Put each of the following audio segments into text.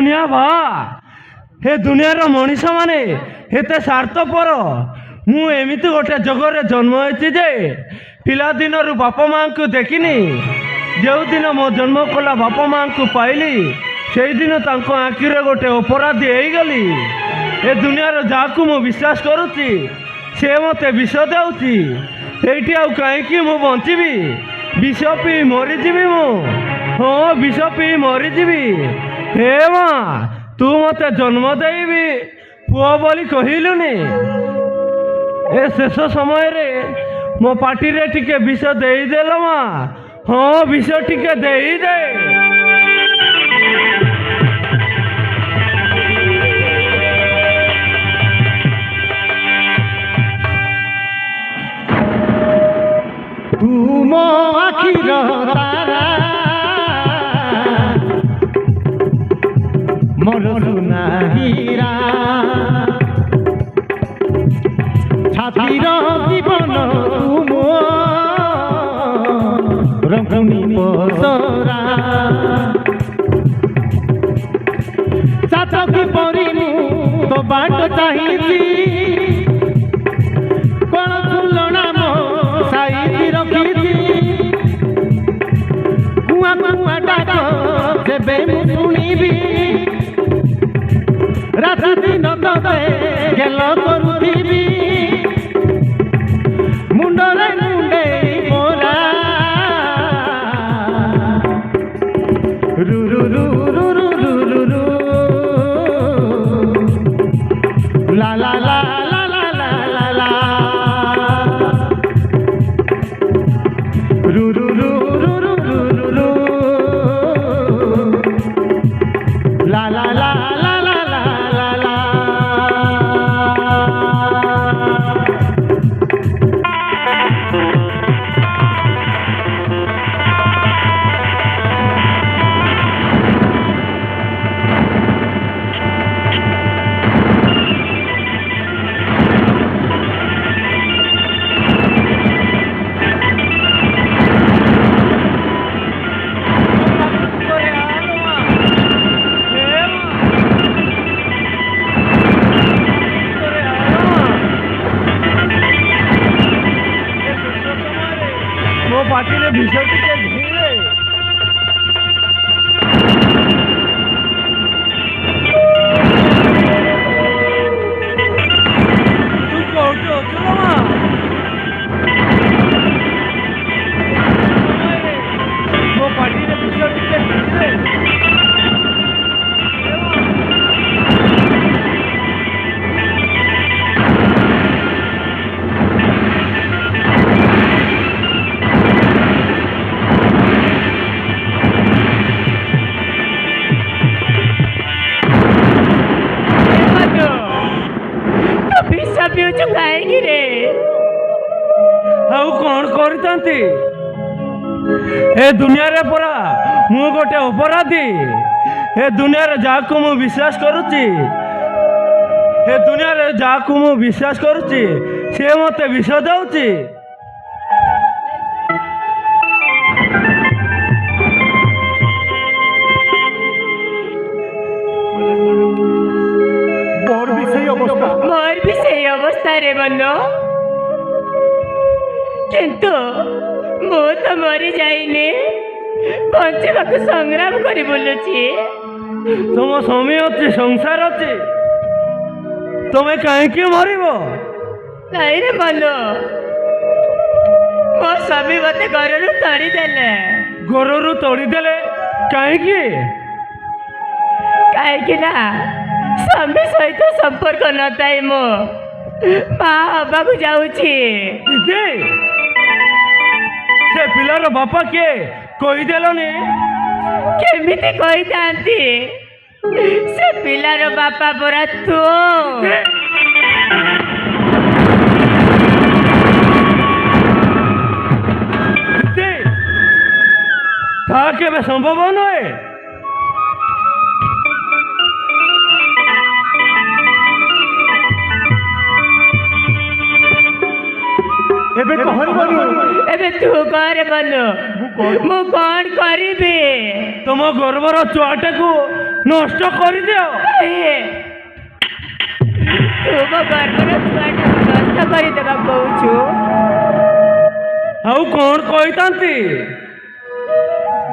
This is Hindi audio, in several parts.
दुनिया भा हे दुनियार मनीष माने हेते स्वार्थपर मु एमिति गोटे जगह जन्म होती जे पिला दिन बापा माँ को देखनी जो दिन मो जन्म कला बापा माँ को पाइली से दिन आखिरे गोटे अपराधी हो गली ए दुनियार जहाँ मु विश्वास करुच्ची से मत विष देउची एठी आउ कहीं मु बंचीबी विष पी मरीजीवी मु हाँ विष पी मरीजीवी हे माँ तू मत जन्म देबी पुओ बोली कहलुनी ए शेष समय रे मो पार्टी रे टिके विष देदेल माँ हाँ विष टिके देदे तू मो आखिर तारा मोर सुना हीरा छातीर जीवन तू मो रंगनी पसरा चाचकी परी तो बाट चाहिए कौन झुलना मो साई रखी कुआ कुआ डाक जेबे मु शुणिबी राति दिन तते गेल करुथिबी मुंडरे मुंडे मोरा रु रु रु रु रु रु रु ला ला ला ला ला ला ला ru ru ru ru ru ru ru ru la la la la la la la la मो पार्टी रे विष टिके धीरे तू कोठी अचुला माँ मो पार्टी रे विष टिके धीरे ଆଉ କଣ କରିଥାନ୍ତି ଏ ଦୁନିଆରେ ପରା ମୁଁ ଗୋଟେ ଅପରାଧୀ ଏ ଦୁନିଆରେ ଯାହାକୁ ମୁଁ ବିଶ୍ୱାସ କରୁଛି ଏ ଦୁନିଆରେ ଯାହାକୁ ମୁଁ ବିଶ୍ୱାସ କରୁଛି ସେ ମୋତେ ବିଷ ଦେଉଛି मोर भी सही अवस्था रे बनो किंतु मु तो मरी जाइने बंचवा को संग्राम करी बोलुची तुम स्वामी अच्छी संसार अच्छी तुम्हें कहीं मरब नहीं रे बनो मो स्वामी मते घर तड़ी देले घर तोड़देले कहीं कहीं ना स्वामी सहित संपर्क न थाए मो माँ हवा को जाऊँगी से पिलार बापा किए कहीदेलनि केमिति कही थांती से पिलार बापा परा तू ता केबे संभव नहे एबे कहर बनु एबे तू करे बनु मु कौन करिबे तुम गर्भर छुआटा को ନଷ୍ଟ କରିଦିଅ। ତୁ ମୋ ଗର୍ଭର ଛୁଆଟାକୁ ନଷ୍ଟ କରିଦେବାକୁ କହୁଛୁ? ଆଉ କ'ଣ କହିଥାନ୍ତି?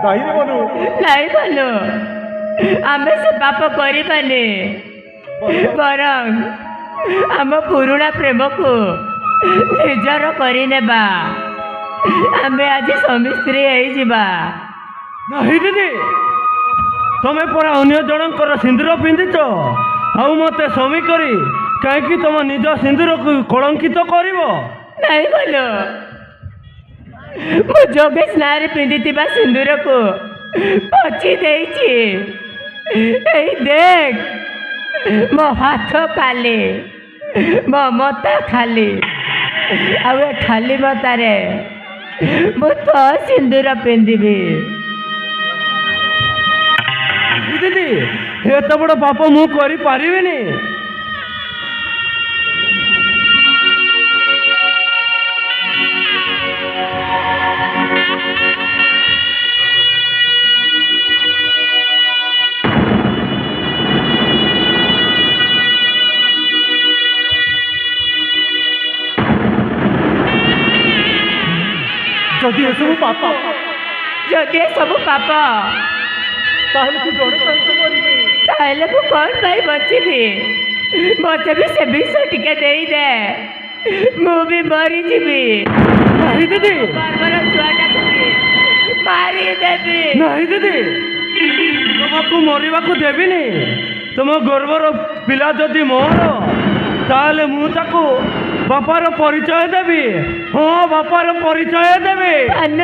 ନାଇଁ ରେ ବନୁ ନାଇଁ ଭଲ, ଆମେ ସେ ପାପ କରିବାନି। ବରଂ ଆମ ପୁରୁଣା ପ୍ରେମକୁ ନିଜର କରିନେବା। ଆମେ ଆଜି ସ୍ୱାମୀ ସ୍ତ୍ରୀ ହେଇଯିବା। ନାହିଁ ଦିଦି, ତମେ ପରା ଅନ୍ୟ ଜଣଙ୍କର ସିନ୍ଦୁର ପିନ୍ଧିଛ, ଆଉ ମୋତେ ସ୍ୱାମୀ କରି କାହିଁକି ତମ ନିଜ ସିନ୍ଦୁରକୁ କଳଙ୍କିତ କରିବ? ନାଇଁ ଭଲ, ମୁଁ ଯୋଗେଶ ନାଁରେ ପିନ୍ଧିଥିବା ସିନ୍ଦୁରକୁ ପୋଛି ଦେଇଛି। ଏଇ ଦେଖ, ମୋ ହାତ ଖାଲି, ମୋ ମତା ଖାଲି, ଆଉ ଏ ଖାଲି ମତାରେ ମୁଁ ତ ସିନ୍ଦୁର ପିନ୍ଧିବି। ଦିଦି, ଏତେ ବଡ଼ ପାପ ମୁଁ କରିପାରିବିନି। ଯଦି ଏସବୁ ପାପ ଯଦି ଏସବୁ ପାପ, ତାହେଲେ ତୁ ଜଣେ କାହିଁକି ମରିବି? ତାହେଲେ ମୁଁ କ'ଣ ପାଇଁ ବଞ୍ଚିବି? ମୋତେ ବି ସେ ବିଷ ଟିକେ ଦେଇଦେ, ମୁଁ ବି ମରିଯିବି। ନାହିଁ ଦିଦି, ଗର୍ଭର ଛୁଆଟାକୁ ବି ମାରିଦେବି। ନାହିଁ ଦିଦି, ତମକୁ ମରିବାକୁ ଦେବିନି। ତମ ଗର୍ଭର ପିଲା ଯଦି ମୋର, ତାହେଲେ ମୁଁ ତାକୁ ବାପାର ପରିଚୟ ଦେବି। ହଁ, ବାପାର ପରିଚୟ ଦେବି। ଆନ